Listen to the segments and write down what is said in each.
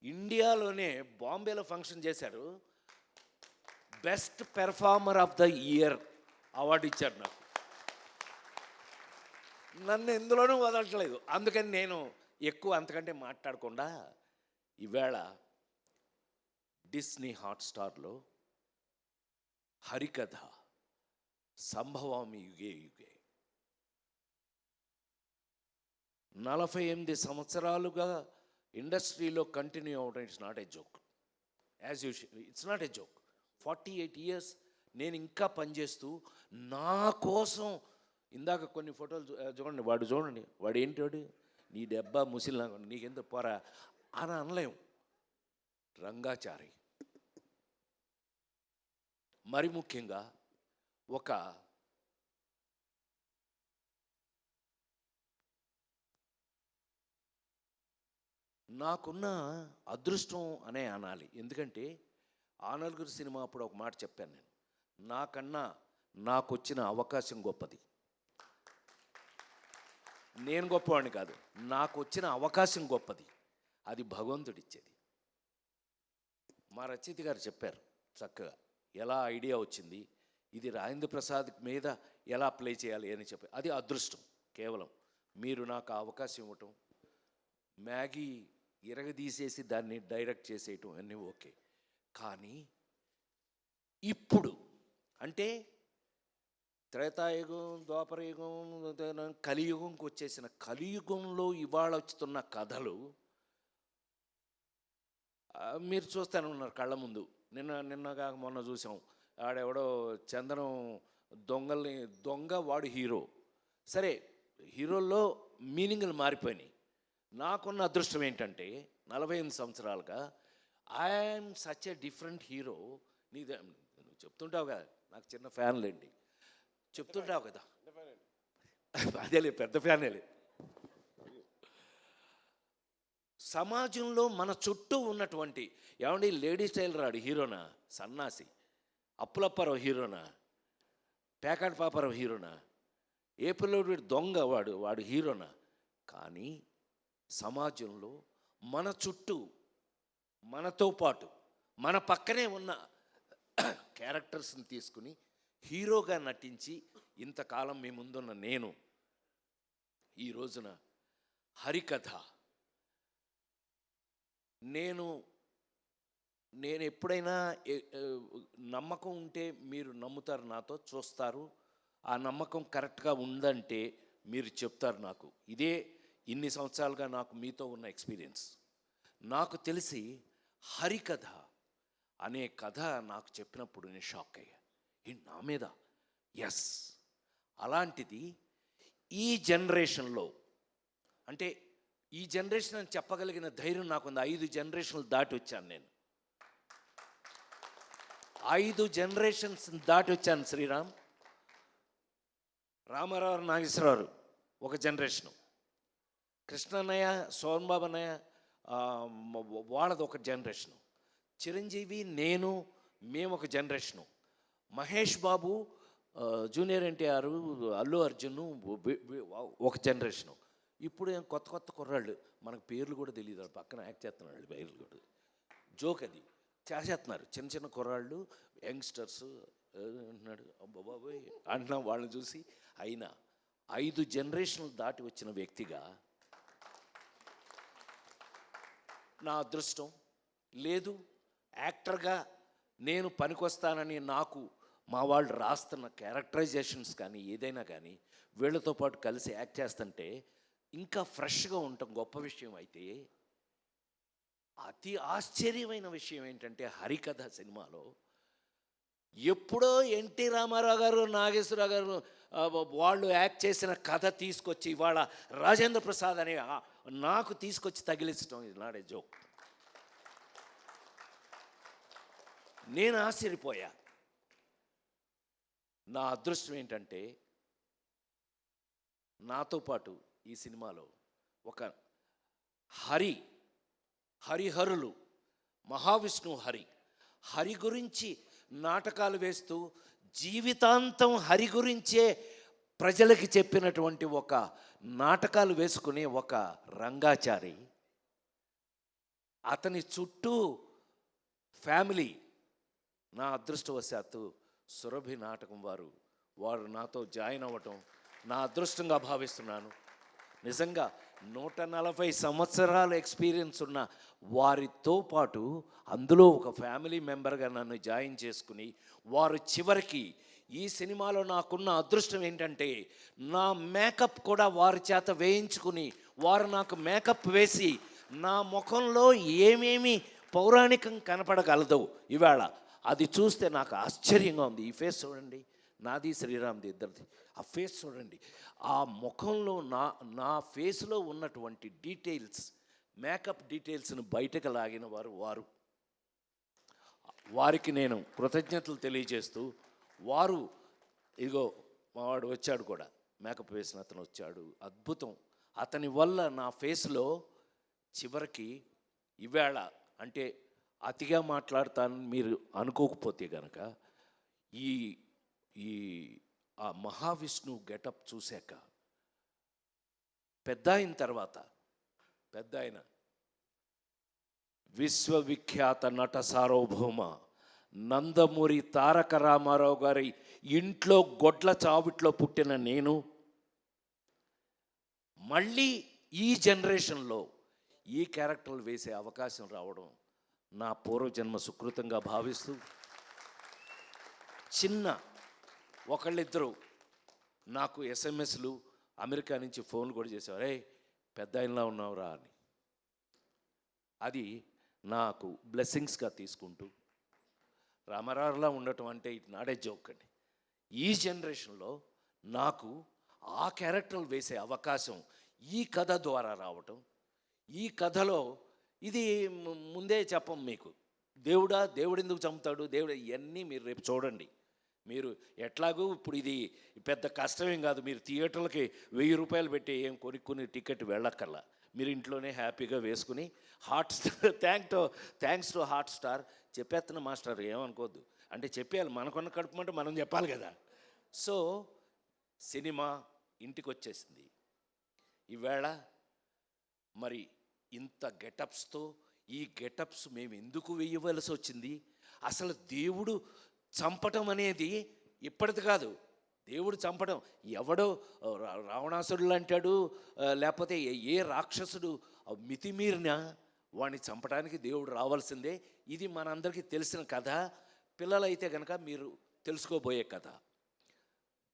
ఇండియాలోనే బాంబేలో ఫంక్షన్ చేశారు. Best performer of the year award ఇచ్చారు నాకు. నన్ను ఎందులోనూ వదలట్లేదు. అందుకని నేను ఎక్కువ అంతకంటే మాట్లాడకుండా ఈవేళ డిస్నీ హాట్స్టార్లో హరికథ సంభవామి యుగే యుగే 48 సంవత్సరాలుగా ఇండస్ట్రీలో కంటిన్యూ అవ్వడం it's not a joke. As you it's not a joke. 48 years నేను ఇంకా పనిచేస్తూ నా కోసం. ఇందాక కొన్ని ఫోటోలు చూడండి, వాడు చూడండి, వాడు ఏంటి, వాడు నీ డెబ్బా ముసిలినా నీకెంత పోరా అని అనలేం. రంగాచారి మరి ముఖ్యంగా ఒక నాకున్న అదృష్టం అనే అనాలి. ఎందుకంటే ఆ నలుగురు సినిమా అప్పుడు ఒక మాట చెప్పాను నేను, నాకన్నా నాకు వచ్చిన అవకాశం గొప్పది. నేను గొప్పవాడిని కాదు, నాకు వచ్చిన అవకాశం గొప్పది. అది భగవంతుడిచ్చేది. మా రచయిత గారు చెప్పారు చక్కగా ఎలా ఐడియా వచ్చింది, ఇది రాజేంద్ర ప్రసాద్ మీద ఎలా ప్లే చేయాలి అని చెప్పి. అది అదృష్టం కేవలం. మీరు నాకు అవకాశం ఇవ్వటం, మ్యాగీ ఇరగదీసేసి దాన్ని డైరెక్ట్ చేసేయటం అన్నీ ఓకే. కానీ ఇప్పుడు అంటే త్రేతాయుగం, ద్వాపరయుగం, కలియుగంకి వచ్చేసిన కలియుగంలో ఇవాళ వస్తున్న కథలు మీరు చూస్తూనే ఉన్నారు కళ్ళ ముందు. నిన్నగా మొన్న చూసాం, ఆడెవడో చందనం దొంగ వాడు హీరో. సరే, హీరోల్లో మీనింగ్లు మారిపోయినాయి. నాకున్న అదృష్టం ఏంటంటే 48 సంవత్సరాలుగా I'm such a different hero. నువ్వు చెప్తుంటావు కదా, నాకు చిన్న ఫ్యాన్లేండి, చెప్తుంటావు కదా, అదేలే పెద్ద ఫ్యానేలే. సమాజంలో మన చుట్టూ ఉన్నటువంటి ఏమండి లేడీ స్టైల్ రాడు హీరోనా, సన్నాసి అప్పులప్పారావు హీరోనా, పేకాటి పాపారావు హీరోనా, ఏ పిల్లోడు దొంగ వాడు హీరోనా. కానీ సమాజంలో మన చుట్టూ మనతో పాటు మన పక్కనే ఉన్న క్యారెక్టర్స్ని తీసుకుని హీరోగా నటించి ఇంతకాలం మీ ముందున్న నేను ఈ రోజున హరికథ నేను ఎప్పుడైనా నమ్మకం ఉంటే మీరు నమ్ముతారు, నాతో చూస్తారు. ఆ నమ్మకం కరెక్ట్గా ఉందంటే మీరు చెప్తారు నాకు. ఇదే ఇన్ని సంవత్సరాలుగా నాకు మీతో ఉన్న ఎక్స్పీరియన్స్. నాకు తెలిసి హరికథ అనే కథ నాకు చెప్పినప్పుడు నేను షాక్ అయ్యా. నా మీద ఎస్, అలాంటిది ఈ జనరేషన్లో, అంటే ఈ జనరేషన్ అని చెప్పగలిగిన ధైర్యం నాకుంది. 5 జనరేషన్లు దాటి వచ్చాను నేను. 5 జనరేషన్స్ దాటి వచ్చాను. శ్రీరామ్, రామారావు, నాగేశ్వరరావు ఒక జనరేషను, కృష్ణన్నయ్య, సోన్బాబు అన్నయ్య వాళ్ళది ఒక జనరేషను, చిరంజీవి, నేను, మేము ఒక జనరేషను, మహేష్ బాబు, జూనియర్ ఎన్టీఆర్, అల్లు అర్జున్ ఒక జనరేషను. ఇప్పుడు కొత్త కుర్రాళ్ళు, మనకు పేర్లు కూడా తెలియదు, పక్కన యాక్ట్ చేస్తున్నాడు, పేర్లు కూడా జోక్ అది చేసేస్తున్నారు. చిన్న కుర్రాళ్ళు, యంగ్స్టర్స్ అంటున్నాడు, బాబోయ్ అంటున్నాం వాళ్ళని చూసి. అయినా 5 జనరేషన్లు దాటి వచ్చిన వ్యక్తిగా నా అదృష్టం లేదు. యాక్టర్గా నేను పనికొస్తానని నాకు మా వాళ్ళు రాస్తున్న క్యారెక్టరైజేషన్స్ కానీ ఏదైనా కానీ వీళ్ళతో పాటు కలిసి యాక్ట్ చేస్తుంటే ఇంకా ఫ్రెష్గా ఉండటం గొప్ప విషయం. అయితే అతి ఆశ్చర్యమైన విషయం ఏంటంటే హరికథ సినిమాలో ఎప్పుడో ఎన్టీ రామారావు గారు, నాగేశ్వరరావు గారు వాళ్ళు యాక్ట్ చేసిన కథ తీసుకొచ్చి ఇవాళ రాజేంద్ర ప్రసాద్ అనే నాకు తీసుకొచ్చి తగిలించడం ఇది నాట్ ఏ జోక్. నేను ఆశ్చర్యపోయా. నా అదృష్టం ఏంటంటే నాతో పాటు ఈ సినిమాలో ఒక హరిహరులు, మహావిష్ణువు హరి గురించి నాటకాలు వేస్తూ జీవితాంతం హరి గురించే ప్రజలకి చెప్పినటువంటి ఒక నాటకాలు వేసుకునే ఒక రంగాచారి అతని చుట్టూ ఫ్యామిలీ. నా అదృష్టవశాత్తు సురభి నాటకం వారు నాతో జాయిన్ అవ్వటం నా అదృష్టంగా భావిస్తున్నాను. నిజంగా 140 సంవత్సరాల ఎక్స్పీరియన్స్ ఉన్న వారితో పాటు అందులో ఒక ఫ్యామిలీ మెంబర్గా నన్ను జాయిన్ చేసుకుని వారు చివరికి ఈ సినిమాలో నాకున్న అదృష్టం ఏంటంటే నా మేకప్ కూడా వారి చేత వేయించుకుని వారు నాకు మేకప్ వేసి నా ముఖంలో ఏమేమి పౌరాణికం కనపడగలదో ఇవాళ అది చూస్తే నాకు ఆశ్చర్యంగా ఉంది. ఈ ఫేస్ చూడండి, నాది శ్రీరామ్ది ఇద్దరిది. ఆ ఫేస్ చూడండి, ఆ ముఖంలో నా ఫేస్లో ఉన్నటువంటి డీటెయిల్స్, మేకప్ డీటెయిల్స్ను బయటకు లాగిన వారికి నేను కృతజ్ఞతలు తెలియజేస్తూ, వారు ఇదిగో మావాడు వచ్చాడు కూడా, మేకప్ వేసిన అతను వచ్చాడు, అద్భుతం. అతని వల్ల నా ఫేస్లో చివరికి ఈవేళ అంటే అతిగా మాట్లాడతానని మీరు అనుకోకపోతే కనుక ఈ ఈ ఆ మహావిష్ణువు గెటప్ చూశాక పెద్ద ఆయన విశ్వవిఖ్యాత నట సార్వభౌమ నందమూరి తారక రామారావు గారి ఇంట్లో గొడ్ల చావిట్లో పుట్టిన నేను మళ్ళీ ఈ జనరేషన్లో ఈ క్యారెక్టర్లు వేసే అవకాశం రావడం నా పూర్వజన్మ సుకృతంగా భావిస్తూ, చిన్న ఒకళ్ళిద్దరు నాకు ఎస్ఎంఎస్లు అమెరికా నుంచి ఫోన్ కూడా చేసేవారు, రే పెద్ద ఆయనలా ఉన్నావురా అని. అది నాకు బ్లెస్సింగ్స్గా తీసుకుంటూ, రామారావులా ఉండటం అంటే ఇట్ నాట్ ఏ జోక్ అండి. ఈ జనరేషన్లో నాకు ఆ క్యారెక్టర్లు వేసే అవకాశం ఈ కథ ద్వారా రావటం, ఈ కథలో ఇది ముందే చెప్పం మీకు, దేవుడు ఎందుకు చంపుతాడు, దేవుడు ఇవన్నీ మీరు రేపు చూడండి. మీరు ఎట్లాగూ ఇప్పుడు ఇది పెద్ద కష్టమేం కాదు, మీరు థియేటర్లకి 1000 రూపాయలు పెట్టి ఏం కొనుక్కుని టికెట్ వెళ్ళక్కర్లా, మీరు ఇంట్లోనే హ్యాపీగా వేసుకుని హాట్స్టార్ థ్యాంక్స్ టు హాట్స్టార్ చెప్పేస్తున్న మాస్టర్ ఏమనుకోవద్దు, అంటే చెప్పేయాలి, మనకున్న కడుపుమంటే మనం చెప్పాలి కదా. సో సినిమా ఇంటికి వచ్చేసింది. ఈవేళ మరి ఇంత గెటప్స్తో, ఈ గెటప్స్ మేము ఎందుకు వేయవలసి వచ్చింది, అసలు దేవుడు చంపటం అనేది ఇప్పటిది కాదు. దేవుడు చంపడం ఎవడో రావణాసురుడు అంటాడు, లేకపోతే ఏ రాక్షసుడు మితిమీరినా వాడిని చంపడానికి దేవుడు రావాల్సిందే. ఇది మనందరికీ తెలిసిన కథ. పిల్లలైతే కనుక మీరు తెలుసుకోబోయే కథ.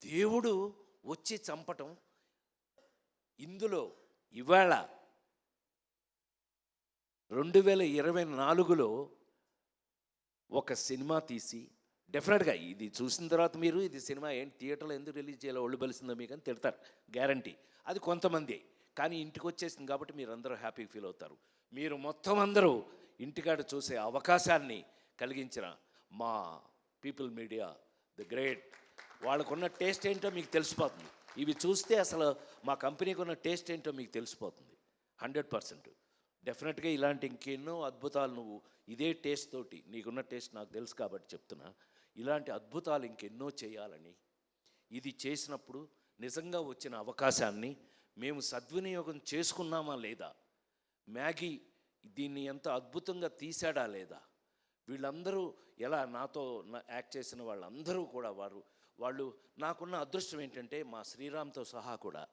దేవుడు వచ్చి చంపటం ఇందులో ఇవాళ 2024లో ఒక సినిమా తీసి, డెఫినెట్గా ఇది చూసిన తర్వాత మీరు ఇది సినిమా ఏంటి థియేటర్లో ఎందుకు రిలీజ్ చేయాలో ఒళ్ళు బలిసిందో మీకు అని తిడతారు, గ్యారంటీ. అది కొంతమంది, కానీ ఇంటికి వచ్చేసింది కాబట్టి మీరు అందరూ హ్యాపీగా ఫీల్ అవుతారు. మీరు మొత్తం అందరూ ఇంటికాడ చూసే అవకాశాన్ని కలిగించిన మా పీపుల్ మీడియా ది గ్రేట్, వాళ్ళకున్న టేస్ట్ ఏంటో మీకు తెలిసిపోతుంది. ఇవి చూస్తే అసలు మా కంపెనీకి ఉన్న టేస్ట్ ఏంటో మీకు తెలిసిపోతుంది 100%. డెఫినెట్గా ఇలాంటి ఇంకెన్నో అద్భుతాలు నువ్వు ఇదే టేస్ట్ తోటి, నీకున్న టేస్ట్ నాకు తెలుసు కాబట్టి చెప్తున్నా, ఇలాంటి అద్భుతాలు ఇంకెన్నో చేయాలని, ఇది చేసినప్పుడు నిజంగా వచ్చిన అవకాశాన్ని మేము సద్వినియోగం చేసుకున్నామా లేదా, మ్యాగీ దీన్ని ఎంత అద్భుతంగా తీశాడా లేదా, వీళ్ళందరూ ఎలా నాతో యాక్ట్ చేసిన వాళ్ళందరూ కూడా వాళ్ళు నాకున్న అదృష్టం ఏంటంటే మా శ్రీరామ్తో సహా కూడా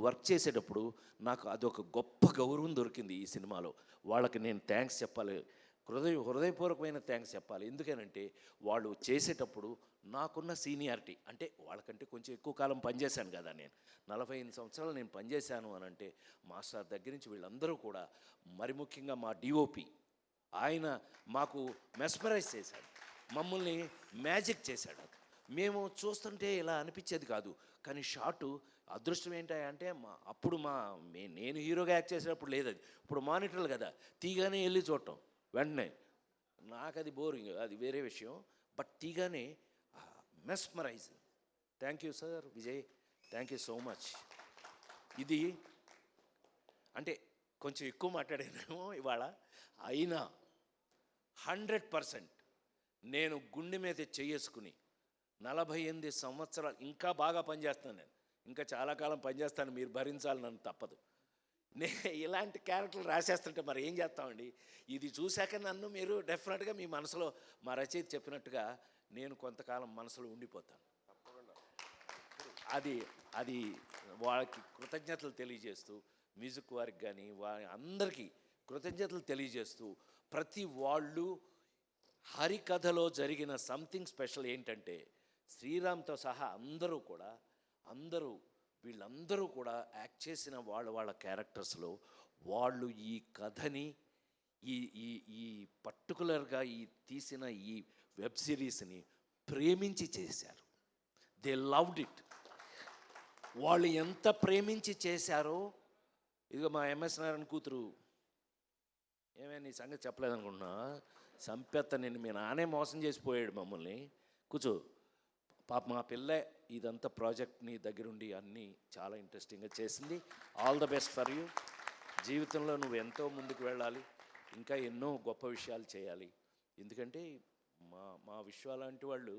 వర్క్ చేసేటప్పుడు నాకు అదొక గొప్ప గౌరవం దొరికింది ఈ సినిమాలో. వాళ్ళకి నేను థ్యాంక్స్ చెప్పాలి, హృదయపూర్వకమైన థ్యాంక్స్ చెప్పాలి. ఎందుకనంటే వాళ్ళు చేసేటప్పుడు నాకున్న సీనియారిటీ, అంటే వాళ్ళకంటే కొంచెం ఎక్కువ కాలం పనిచేశాను కదా, నేను 45 సంవత్సరాలు నేను పనిచేశాను అని అంటే మాస్టర్ దగ్గర నుంచి వీళ్ళందరూ కూడా, మరి ముఖ్యంగా మా డిఓపి, ఆయన మాకు మెస్మరైజ్ చేశాడు, మమ్మల్ని మ్యాజిక్ చేశాడు. మేము చూస్తుంటే ఇలా అనిపించేది కాదు, కానీ షార్టు అదృష్టం ఏంటంటే అప్పుడు నేను హీరోగా యాక్ట్ చేసేటప్పుడు లేదు, అది ఇప్పుడు మానిటర్లు కదా, తీగానే వెళ్ళి చూడటం వెంటనే, నాకు అది బోరింగ్, అది వేరే విషయం. బట్ తీగానే mesmerize. Thank you sir Vijay, thank you so much. ఇది అంటే కొంచెం ఎక్కువ మాట్లాడానేమో ఇవాళ, అయినా 100% నేను గుండె మీద చేసుకుని 48 సంవత్సరాలు ఇంకా బాగా పనిచేస్తాను, నేను ఇంకా చాలా కాలం పనిచేస్తాను, మీరు భరించాలి, నన్ను తప్పదు. ఇలాంటి క్యారెక్టర్లు రాసేస్తుంటే మరి ఏం చేస్తామండి. ఇది చూశాక నన్ను మీరు డెఫినెట్గా మీ మనసులో మా రచయిత చెప్పినట్టుగా నేను కొంతకాలం మనసులో ఉండిపోతాను. అది అది వాళ్ళకి కృతజ్ఞతలు తెలియజేస్తూ, మ్యూజిక్ వారికి కానీ అందరికీ కృతజ్ఞతలు తెలియజేస్తూ, ప్రతి వాళ్ళు హరికథలో జరిగిన సంథింగ్ స్పెషల్ ఏంటంటే శ్రీరామ్తో సహా వీళ్ళందరూ కూడా యాక్ట్ చేసిన వాళ్ళ క్యారెక్టర్స్లో వాళ్ళు ఈ కథని ఈ ఈ ఈ పర్టికులర్గా ఈ తీసిన ఈ వెబ్ సిరీస్ని ప్రేమించి చేశారు. They loved it. వాళ్ళు ఎంత ప్రేమించి చేశారో, ఇదిగో మా ఎంఎస్ నారాయణ కూతురు, ఏమైనా నీ సంగతి చెప్పలేదనుకుంటున్నా, సంపెత్త నిన్ను మీ నానే మోసం చేసిపోయాడు మమ్మల్ని. కూర్చో పాప, మా పిల్ల ఇదంతా ప్రాజెక్ట్ని దగ్గరుండి అన్నీ చాలా ఇంట్రెస్టింగ్గా చేసింది. All the best for you. జీవితంలో నువ్వు ఎంతో ముందుకు వెళ్ళాలి, ఇంకా ఎన్నో గొప్ప విషయాలు చేయాలి. ఎందుకంటే మా విశ్వాలాంటి వాళ్ళు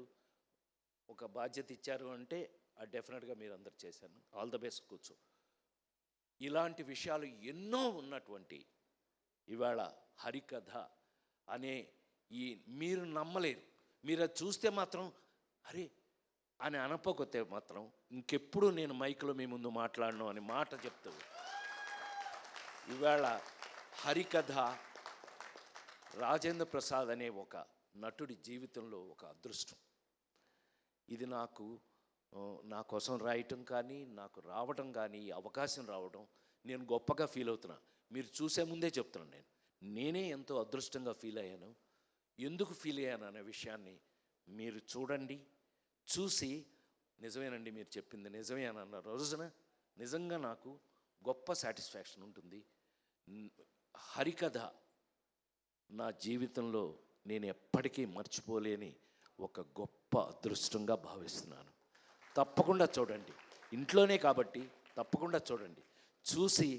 ఒక బాధ్యత ఇచ్చారు అంటే అది డెఫినెట్గా మీరు అందరు చేశాను. All the best. కూర్చో. ఇలాంటి విషయాలు ఎన్నో ఉన్నటువంటి ఇవాళ హరికథ అనే మీరు నమ్మలేరు. మీరు అది చూస్తే మాత్రం అరే అని అనకపోతే మాత్రం ఇంకెప్పుడు నేను మైక్లో మీ ముందు మాట్లాడను అని మాట చెప్తాడు. ఇవాళ హరికథ రాజేంద్ర ప్రసాద్ అనే ఒక నటుడి జీవితంలో ఒక అదృష్టం. ఇది నా కోసం రాయటం కానీ, నాకు రావడం కానీ, అవకాశం రావడం నేను గొప్పగా ఫీల్ అవుతున్నా. మీరు చూసే ముందే చెప్తున్నాను, నేనే ఎంతో అదృష్టంగా ఫీల్ అయ్యాను. ఎందుకు ఫీల్ అయ్యాను అనే విషయాన్ని మీరు చూడండి. చూసి నిజమేనండి మీరు చెప్పింది నిజమే అని అన్న రోజున నిజంగా నాకు గొప్ప సాటిస్ఫాక్షన్ ఉంటుంది. హరికథ నా జీవితంలో నేను ఎప్పటికీ మర్చిపోలేని ఒక గొప్ప అదృష్టంగా భావిస్తున్నాను. తప్పకుండా చూడండి, ఇంట్లోనే కాబట్టి తప్పకుండా చూడండి. చూసి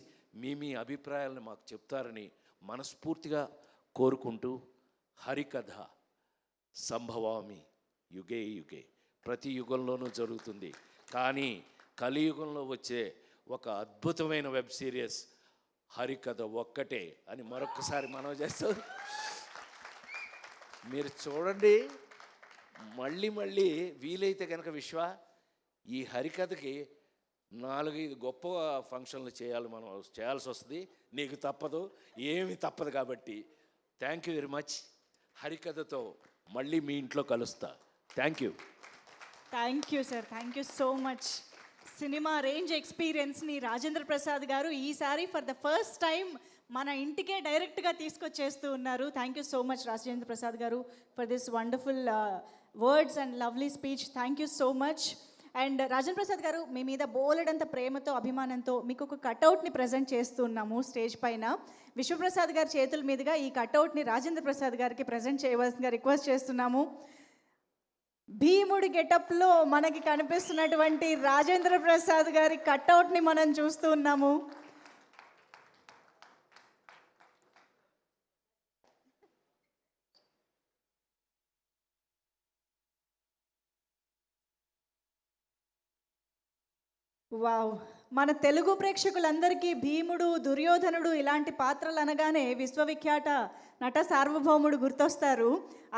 మీ అభిప్రాయాలను మాకు చెప్తారని మనస్ఫూర్తిగా కోరుకుంటూ, హరికథ సంభవామి యుగే యుగే, ప్రతి యుగంలోనూ జరుగుతుంది. కానీ కలియుగంలో వచ్చే ఒక అద్భుతమైన వెబ్ సిరీస్ హరికథ ఒక్కటే అని మరొకసారి మనవి చేస్తూ మీరు చూడండి. మళ్ళీ వీలైతే కనుక ఈ హరికథకి 4-5 గొప్ప ఫంక్షన్లు మనం చేయాల్సి వస్తుంది. నీకు తప్పదు, ఏమి తప్పదు. కాబట్టి థ్యాంక్ యూ వెరీ మచ్. హరికథతో మళ్ళీ మీ ఇంట్లో కలుస్తా. Thank you sir. Thank you so much. Cinema range ఎక్స్పీరియన్స్ని రాజేంద్ర ప్రసాద్ గారు ఈసారి ఫర్ ద ఫస్ట్ టైం మన ఇంటికే డైరెక్ట్గా తీసుకొచ్చేస్తూ ఉన్నారు. Thank you so much Rajendra Prasad garu for this wonderful words and lovely speech. Thank you so much. And Rajendra Prasad garu, మీ మీద బోలెడంత ప్రేమతో, అభిమానంతో మీకు ఒక కట్అవుట్ని ప్రజెంట్ చేస్తున్నాము స్టేజ్ పైన. విశ్వప్రసాద్ గారి చేతుల మీదుగా ఈ కట్అవుట్ని రాజేంద్ర ప్రసాద్ గారికి ప్రజెంట్ చేయవలసిందిగా రిక్వెస్ట్ చేస్తున్నాము. భీముడి గెటప్లో మనకి కనిపిస్తున్నటువంటి రాజేంద్ర ప్రసాద్ గారి కట్అవుట్ని మనం చూస్తూ ఉన్నాము. వావ్. మన తెలుగు ప్రేక్షకులందరికీ భీముడు, దుర్యోధనుడు ఇలాంటి పాత్రలు అనగానే విశ్వవిఖ్యాత నట సార్వభౌముడు గుర్తొస్తారు.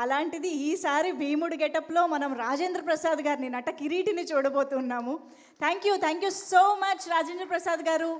అలాంటిది ఈసారి భీముడు గెటప్లో మనం రాజేంద్ర ప్రసాద్ గారిని, నట కిరీటిని చూడబోతున్నాము. Thank you so much Rajendra Prasad గారు.